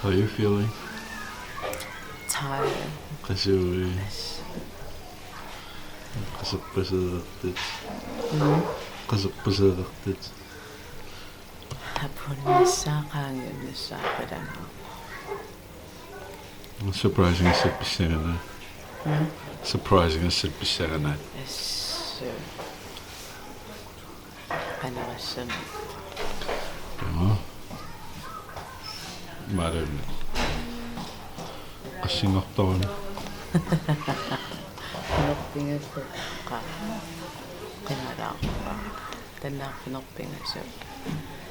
How are you feeling? Tired. Kasuri. Kasapasaraqtit. Kasapasaraqtit. Surprising as it be Surprising as it be serenade. Madam. Kasingaktaon.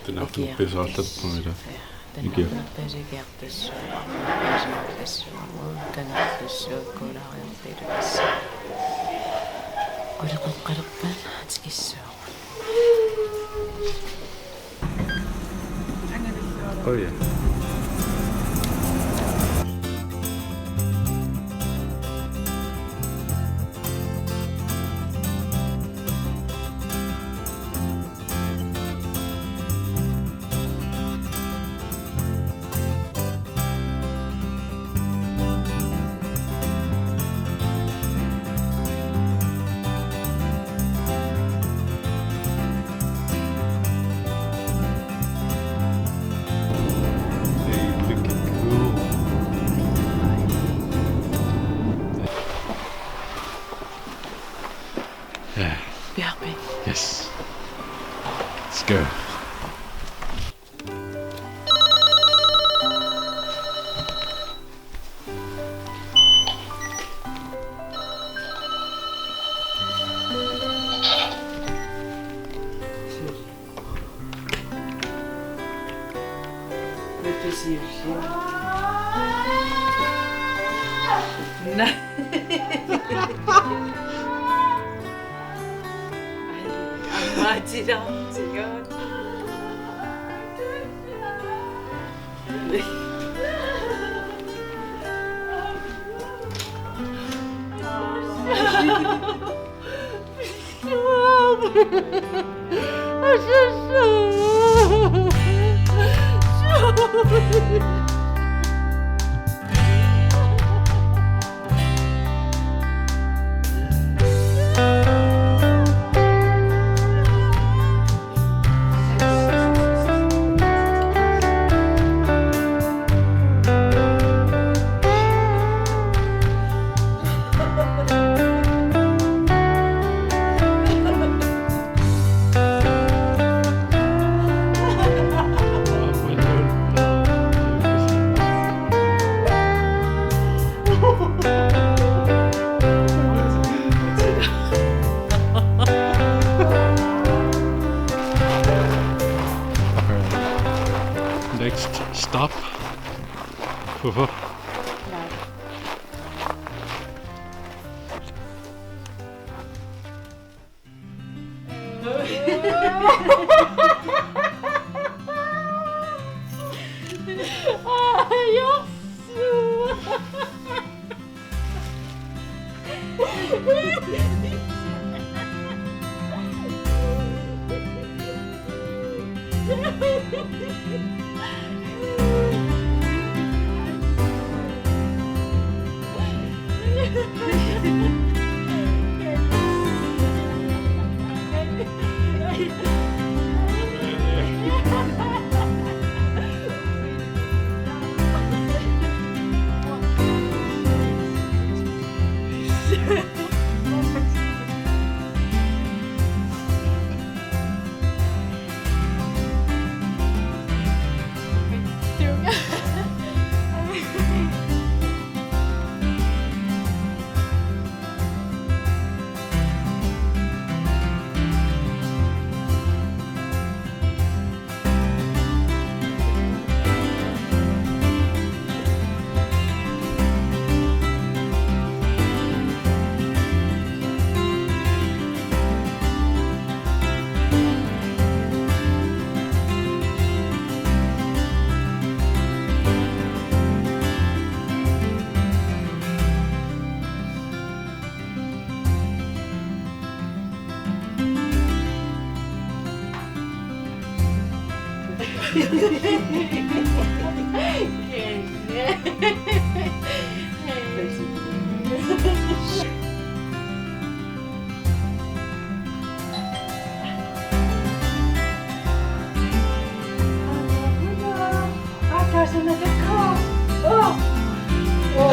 Tinapinokpisaltat pumida. Ikia. Oh yeah. Yeah. Be happy. Yes. Let's go. 아지랑 지금 Next stop. sana dekat. Oh. Oh.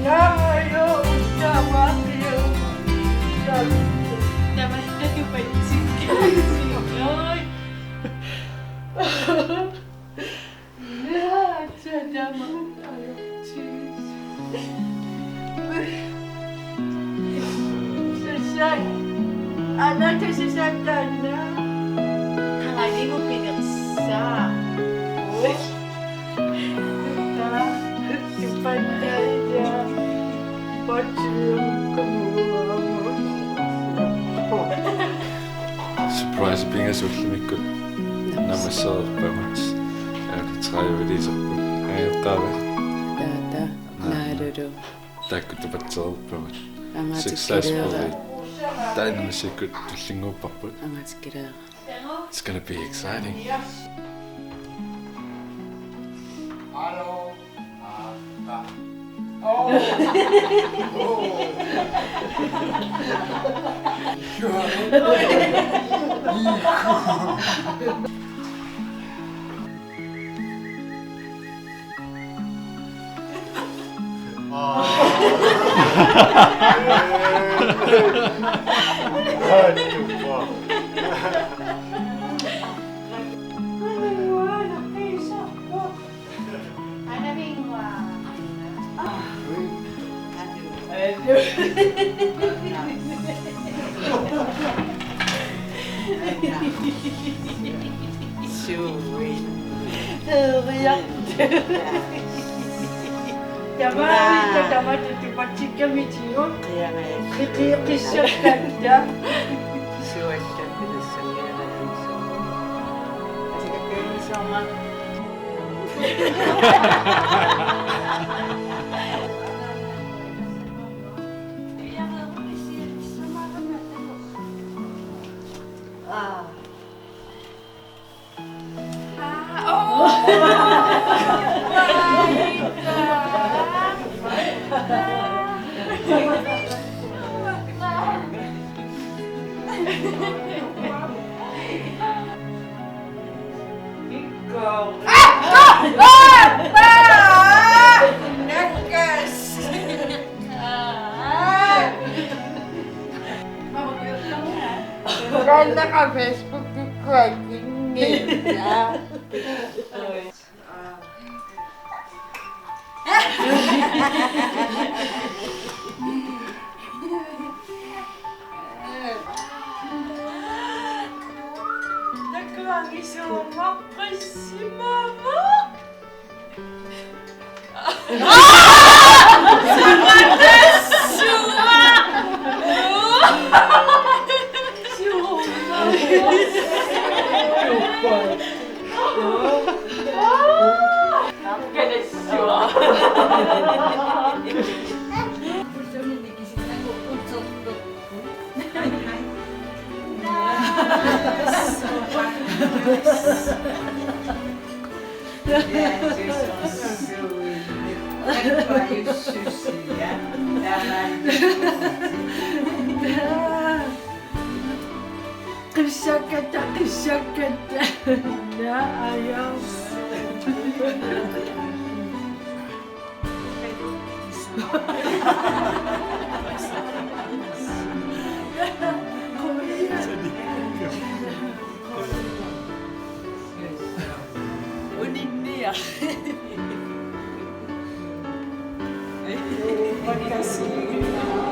Ya, ayo, udah mati ya. Dapat tupatsikkiartoratsingit. Ya, sudah mati. Ayo, cheese. Selesai. Anak tu selesai tanah. Lagi mo pinagsa. Kita dipandai dia. Pocium kemudian. Surprise being as ultimate myself but every try with these Tata, naruto. takusinnaasartut Successfully. dynamic tullinguupparput. Amatikira. It's going to be exciting. Hello. Tamaavimmik tupatsikkiartoratsingit. Qissakkattaa. Kan naka-Facebook ko niya. Nakuha sumakay si Mama. Qissakkattaa. Ya, ayo. Unik niya. Terima kasih.